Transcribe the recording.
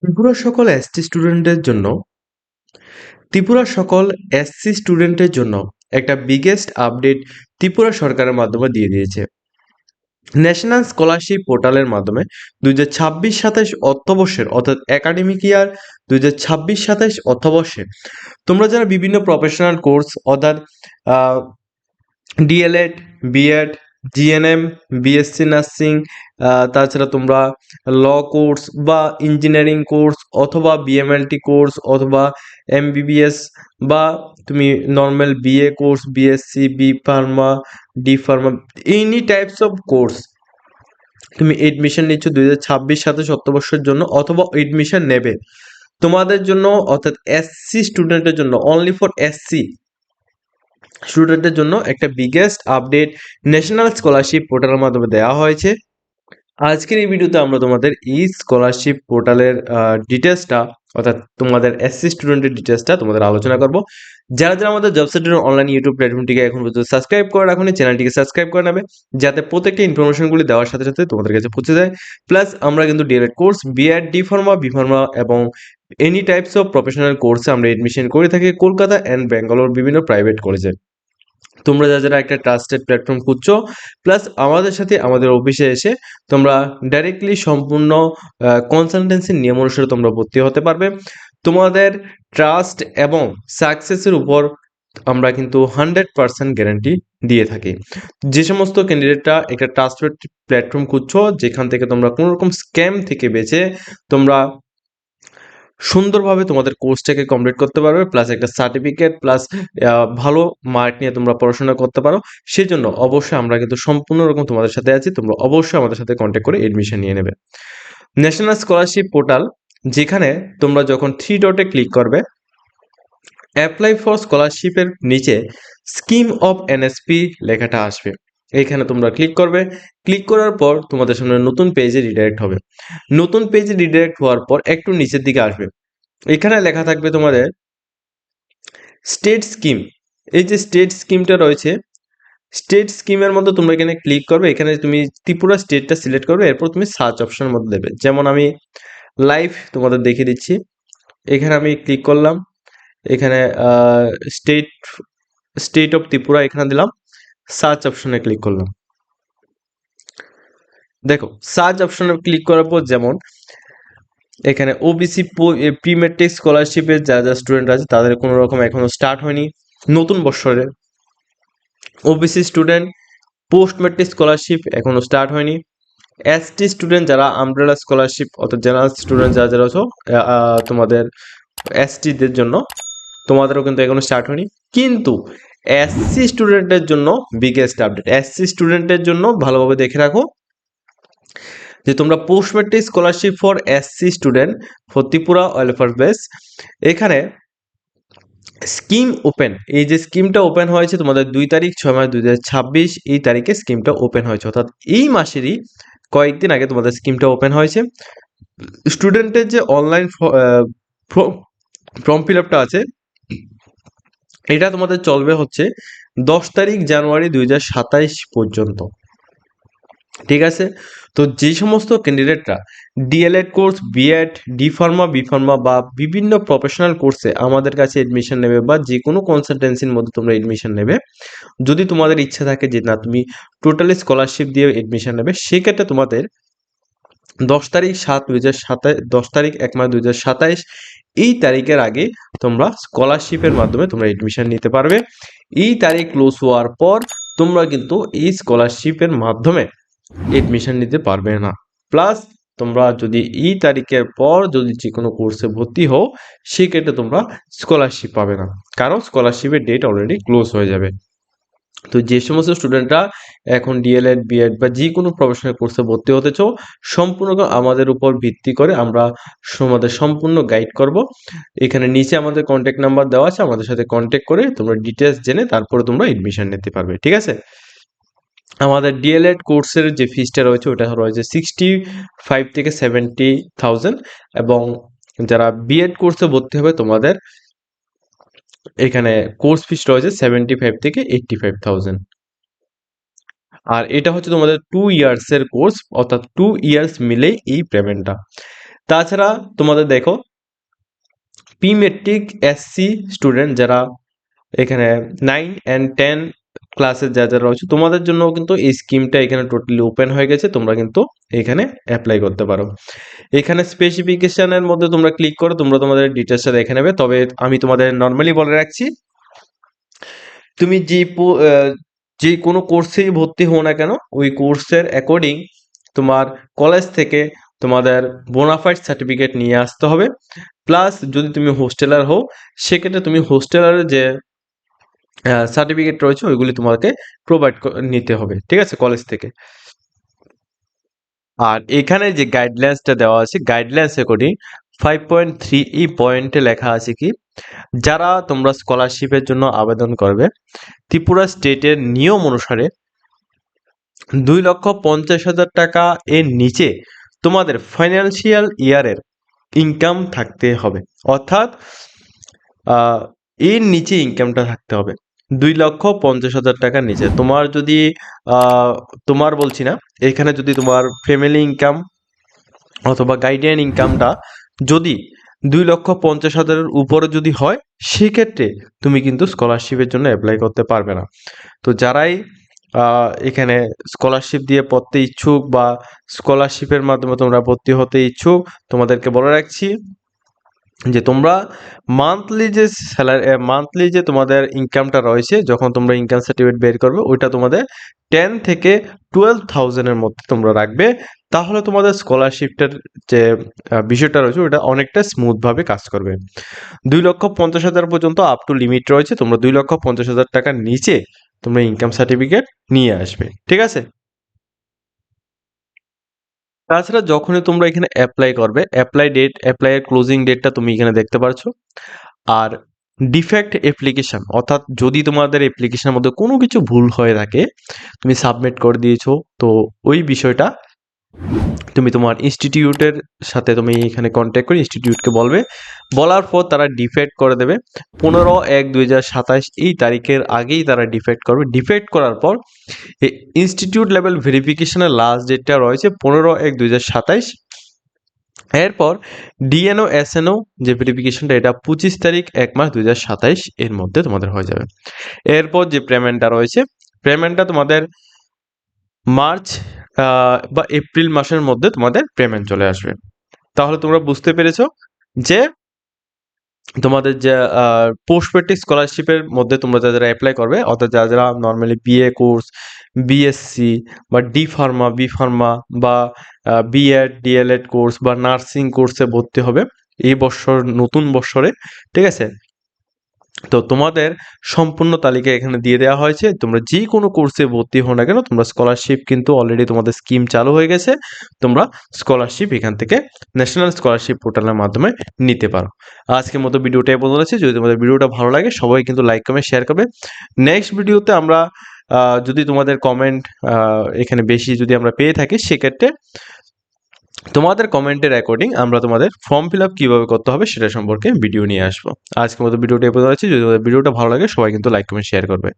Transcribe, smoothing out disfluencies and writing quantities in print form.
ত্রিপুরার সকল এসটি স্টুডেন্টের জন্য ত্রিপুরার সকল এসসি স্টুডেন্টের জন্য একটা বিগেস্ট আপডেট ত্রিপুরা সরকারের মাধ্যমে দিয়ে দিয়েছে। ন্যাশনাল স্কলারশিপ পোর্টালের মাধ্যমে 2026-27 অর্থবর্ষের অর্থাৎ একাডেমিক ইয়ার 2026-27 অর্থবর্ষে তোমরা যারা বিভিন্ন প্রফেশনাল কোর্স অর্থাৎ DElEd, BEd, GNM, BSc nursing, তাছাড়া তোমরা ল কোর্স বা ইঞ্জিনিয়ারিং কোর্স অথবা বিএমএলটি কোর্স অথবা এমবিবিএস বা তুমি normal BA course, BSc, B pharma, D pharma, any types of course তুমি এডমিশন নিচ্ছ 2026-27 অর্থবর্ষের জন্য অথবা এডমিশন নেবে তোমাদের জন্য অর্থাৎ এসসি স্টুডেন্টের জন্য, অনলি ফর এসসি স্টুডেন্টের জন্য একটা বিগেস্ট আপডেট ন্যাশনাল স্কলারশিপ পোর্টালের মাধ্যমে দেওয়া হয়েছে। আজকের এই ভিডিওতে আমরা তোমাদের এই স্কলারশিপ পোর্টালের ডিটেলসটা অর্থাৎ তোমাদের এসসি স্টুডেন্টের ডিটেলসটা তোমাদের আলোচনা করব। যারা যারা আমাদের জব সেন্টার অনলাইন ইউটিউব প্ল্যাটফর্মটিকে এখন পর্যন্ত সাবস্ক্রাইব করে রাখুন, চ্যানেলটিকে সাবস্ক্রাইব করে নেবে যাতে প্রত্যেকটা ইনফরমেশনগুলি দেওয়ার সাথে সাথে তোমাদের কাছে পৌঁছে যায়। প্লাস আমরা কিন্তু DElEd course, BEd, D pharma, B pharma এবং এনি টাইপস অফ প্রফেশনাল কোর্সে আমরা এডমিশন করে থাকি কলকাতা অ্যান্ড ব্যাঙ্গালোর বিভিন্ন প্রাইভেট কলেজে। তোমরা যারা একটা ট্রাস্টেড প্ল্যাটফর্ম খুঁজছো, প্লাস আমাদের সাথে আমাদের অফিসে এসে তোমরা ডাইরেক্টলি সম্পূর্ণ কনসালটেন্সির নিয়ম অনুসারে তোমরা ভর্তি হতে পারবে। তোমাদের ট্রাস্ট এবং সাকসেসের উপর আমরা কিন্তু 100% গ্যারান্টি দিয়ে থাকি। যে সমস্ত ক্যান্ডিডেটরা একটা ট্রাস্টেড প্ল্যাটফর্ম খুঁজছো যেখান থেকে তোমরা কোনো রকম স্ক্যাম থেকে বেঁচে তোমরা সুন্দরভাবে তোমাদের কোর্সটাকে কমপ্লিট করতে পারবে, প্লাস একটা সার্টিফিকেট, প্লাস ভালো মার্ক নিয়ে তোমরা পড়াশোনা করতে পারো, সেই জন্য অবশ্যই আমরা কিন্তু সম্পূর্ণ রকম তোমাদের সাথে আছি। তোমরা অবশ্যই আমাদের সাথে কন্ট্যাক্ট করে এডমিশন নিয়ে নেবে। ন্যাশনাল স্কলারশিপ পোর্টাল, যেখানে তোমরা যখন 3 ডটে ক্লিক করবে, অ্যাপ্লাই ফর স্কলারশিপের নিচে স্কিম অফ এনএসপি লেখাটা আসবে। এইখানে তোমরা ক্লিক করবে। ক্লিক করার পর তোমাদের সামনে নতুন পেজে রিডাইরেক্ট হবে। নতুন পেজে রিডাইরেক্ট হওয়ার পর একটু নিচের দিকে আসবে, এখানে লেখা থাকবে তোমাদের স্টেট স্কিম। এই যে স্টেট স্কিমটা রয়েছে, স্টেট স্কিমের মধ্যে তোমরা এখানে ক্লিক করবে। এখানে তুমি ত্রিপুরা স্টেটটা সিলেক্ট করবে, এরপর তুমি সার্চ অপশনের মধ্যে দেবে। যেমন আমি লাইভ তোমাদের দেখিয়ে দিচ্ছি। এখানে আমি ক্লিক করলাম, এখানে স্টেট স্টেট অফ ত্রিপুরা এখানে দিলাম, সার্চ অপশনে ক্লিক করলাম। দেখো সার্চ অপশনে ক্লিক করার পর যেমন এখানে ওবিসি প্রি ম্যাট্রিক স্কলারশিপের যা যা স্টুডেন্ট আছে তাদের কোনো রকম এখনো স্টার্ট হয়নি নতুন বছরে। OBC student post matric scholarship এখনো স্টার্ট হয়নি। এসটি স্টুডেন্ট যারা আমব্রেলা স্কলারশিপ অর্থাৎ জেনারেল স্টুডেন্ট যারা যারা আছো তোমাদের এসটিদের জন্য তোমাদেরও কিন্তু এখনো স্টার্ট হয়নি। কিন্তু এসসি স্টুডেন্টের জন্য বিগেস্ট আপডেট। এসসি স্টুডেন্টের জন্য ভালোভাবে দেখে রাখো যে তোমরা post matric scholarship for SC student for Tripura welfare base, এখানে স্কিম ওপেন, এই যে স্কিমটা ওপেন হয়েছে তোমাদের 2 তারিখ 6 মাস 2026 এই তারিখে স্কিমটা ওপেন হয়েছে, অর্থাৎ এই মাসেরই কয়েকদিন আগে তোমাদের স্কিমটা ওপেন হয়েছে। স্টুডেন্টের যে অনলাইন ফর্ম ফিল আপটা আছে এটা তোমাদের চলবে হচ্ছে 10 তারিখ জানুয়ারি 2027 পর্যন্ত, ঠিক আছে। তো যে সমস্ত ক্যান্ডিডেটরা DElEd course, BEd, D pharma, B pharma বা বিভিন্ন প্রফেশনাল কোর্সে আমাদের কাছে এডমিশন নেবে বা যে কোনো কনসালটেন্সির মধ্যে তোমরা এডমিশন নেবে, যদি তোমাদের ইচ্ছা থাকে যে না তুমি টোটালি স্কলারশিপ দিয়ে এডমিশন নেবে, সেক্ষেত্রে তোমাদের 10 তারিখ 7/2027, 10 তারিখ 1 মাস 2027 এই তারিখের আগে তোমরা স্কলারশিপের মাধ্যমে তোমরা এডমিশন নিতে পারবে। এই তারিখ ক্লোজ হওয়ার পর তোমরা কিন্তু এই স্কলারশিপের মাধ্যমে এডমিশন নিতে পারবে না। প্লাস তোমরা যদি এই তারিখের পর যদি যে কোনো কোর্সে ভর্তি হও, সেক্ষেত্রে তোমরা স্কলারশিপ পাবে না, কারণ স্কলারশিপের ডেট অলরেডি ক্লোজ হয়ে যাবে। তো যে সমস্ত স্টুডেন্টরা এখন ডিএলএড, বিএড বা যে কোনো প্রফেশনাল কোর্সে ভর্তি হতে চাও, সম্পূর্ণ আমাদের উপর ভিত্তি করে আমরা তোমাদের সম্পূর্ণ গাইড করব। এখানে নিচে আমাদের কন্ট্যাক্ট নাম্বার দেওয়া আছে, আমাদের সাথে কন্ট্যাক্ট করে তোমরা ডিটেলস জেনে তারপরে তোমরা এডমিশন নিতে পারবে, ঠিক আছে। আমাদের ডিএলএড কোর্সের যে ফিসটা রয়েছে ওটা রয়েছে 65 থেকে 70,000 এবং যারা বিএড কোর্সে ভর্তি হবে তোমাদের এখানে কোর্স ফিস রয়েছে 75 থেকে 85,000। আর এটা হচ্ছে তোমাদের 2 ইয়ার্সের কোর্স, অর্থাৎ 2 ইয়ার্স মিলেই এই পেমেন্টটা। তাছাড়া তোমাদের দেখো পি মেট্রিক এসসি স্টুডেন্ট যারা এখানে 9 অ্যান্ড 10 ক্লাসের যারা রয়েছে তোমাদের জন্য কিন্তু এই স্কিমটা এখানে টোটালি ওপেন হয়ে গেছে, তোমরা কিন্তু এখানে অ্যাপ্লাই করতে পারো। এখানে স্পেসিফিকেশনের মধ্যে তোমরা ক্লিক করে তোমরা তোমাদের ডিটেলসটা দেখে নেবে। তবে আমি তোমাদের নর্মালি বলে রাখছি, তুমি যে কোনো কোর্সেই ভর্তি হও না কেন ওই কোর্সের অ্যাকর্ডিং তোমার কলেজ থেকে তোমাদের বোনাফাইড সার্টিফিকেট নিয়ে আসতে হবে। প্লাস যদি তুমি হোস্টেলার হও সেক্ষেত্রে তুমি হোস্টেলারের যে সার্টিফিকেট রয়েছে ওইগুলি তোমাকে প্রোভাইড নিতে হবে, ঠিক আছে, কলেজ থেকে। আর এখানে যে গাইডলাইন্সটা দেওয়া আছে গাইডলাইন্স অ্যাকর্ডিং 5.3 পয়েন্টে লেখা আছে কি, যারা তোমরা স্কলারশিপের জন্য আবেদন করবে ত্রিপুরা স্টেটের নিয়ম অনুসারে 2,50,000 টাকা এর নিচে তোমাদের ফাইন্যান্সিয়াল ইয়ারের ইনকাম থাকতে হবে, অর্থাৎ এর নিচে ইনকামটা থাকতে হবে 2,50,000 টাকার নিচে। তোমার যদি তোমার বলছি না, এখানে যদি তোমার ফ্যামিলি ইনকাম অথবা গাইডিয়ান ইনকামটা যদি 2,50,000-এর উপরে যদি হয় সেক্ষেত্রে তুমি কিন্তু স্কলারশিপের জন্য অ্যাপ্লাই করতে পারবে না। তো যারাই এখানে স্কলারশিপ দিয়ে পড়তে ইচ্ছুক বা স্কলারশিপের মাধ্যমে তোমরা ভর্তি হতে ইচ্ছুক, তোমাদেরকে বলে রাখছি যে তোমরা মান্থলি যে তোমাদের ইনকামটা রয়েছে, যখন তোমরা ইনকাম সার্টিফিকেট বের করবে ওইটা তোমাদের 10 থেকে 12,000-এর মধ্যে তোমরা রাখবে, তাহলে তোমাদের স্কলারশিপটার যে বিষয়টা রয়েছে ওটা অনেকটা স্মুথভাবে কাজ করবে। 2,50,000 পর্যন্ত আপ টু লিমিট রয়েছে, তোমরা 2,50,000 টাকার নিচে তোমরা ইনকাম সার্টিফিকেট নিয়ে আসবে, ঠিক আছে। তাছাড়া যখনই তোমরা এখানে অ্যাপ্লাই করবে, অ্যাপ্লাইয়ের ক্লোজিং ডেটটা তুমি এখানে দেখতে পারছো। আর ডিফেক্ট অ্যাপ্লিকেশন, অর্থাৎ যদি তোমাদের অ্যাপ্লিকেশনের মধ্যে কোনো কিছু ভুল হয়ে থাকে, তুমি সাবমিট করে দিয়েছো, তো ওই বিষয়টা তুমি তোমার ইনস্টিটিউটের সাথে তুমি এখানে কন্ট্যাক্ট করে ইনস্টিটিউটকে বলবে, বলার পর তারা ডিফেক্ট করে দেবে 15/1/2027 এই তারিখের আগেই তারা ডিফেক্ট করবে। ডিফেক্ট করার পর এই ইনস্টিটিউট লেভেল ভেরিফিকেশনের লাস্ট ডেটটা রয়েছে 15/1/2027। এরপর ডিএনও এসএনও যে ভেরিফিকেশনটা এটা 25/1/2027 এর মধ্যে তোমাদের হয়ে যাবে। এরপর যে পেমেন্টটা রয়েছে, পেমেন্টটা তোমাদের মার্চ বা এপ্রিল মাসের মধ্যে তোমাদের পেমেন্ট চলে আসবে। তাহলে তোমরা বুঝতে পেরেছো যে তোমাদের যে পোস্ট ম্যাট্রিক স্কলারশিপের মধ্যে তোমরা যারা অ্যাপ্লাই করবে, অর্থাৎ যারা নর্মালি বিএ কোর্স, বিএসসি বা ডি ফার্মা, বি ফার্মা বা বিএড ডিএলএড কোর্স বা নার্সিং কোর্সে ভর্তি হবে এই বছর, নতুন বছরে, ঠিক আছে। তো তোমাদের সম্পূর্ণ তালিকা এখানে দিয়ে দেওয়া হয়েছে, তোমরা যে কোনো কোর্সে ভর্তি হও না কেন তোমরা স্কলারশিপ কিন্তু অলরেডি তোমাদের স্কিম চালু হয়ে গেছে, তোমরা স্কলারশিপ এখান থেকে ন্যাশনাল স্কলারশিপ পোর্টালের মাধ্যমে নিতে পারো। আজকের মতো ভিডিওটা এই পর্যন্ত আছে। যদি তোমাদের ভিডিওটা ভালো লাগে সবাই কিন্তু লাইক কমেন্ট শেয়ার করবে। নেক্সট ভিডিওতে আমরা যদি তোমাদের কমেন্ট এখানে বেশি যদি আমরা পেয়ে থাকি সেক্ষেত্রে তোমাদের কমেন্টের অ্যাকর্ডিং আমরা তোমাদের ফর্ম ফিল আপ কীভাবে করতে হবে সেটা সম্পর্কে ভিডিও নিয়ে আসবো। আজকের মতো ভিডিওটা এই পর্যন্ত আছে। যদি তোমাদের ভিডিওটা ভালো লাগে সবাই কিন্তু লাইক কমেন্ট শেয়ার করবে।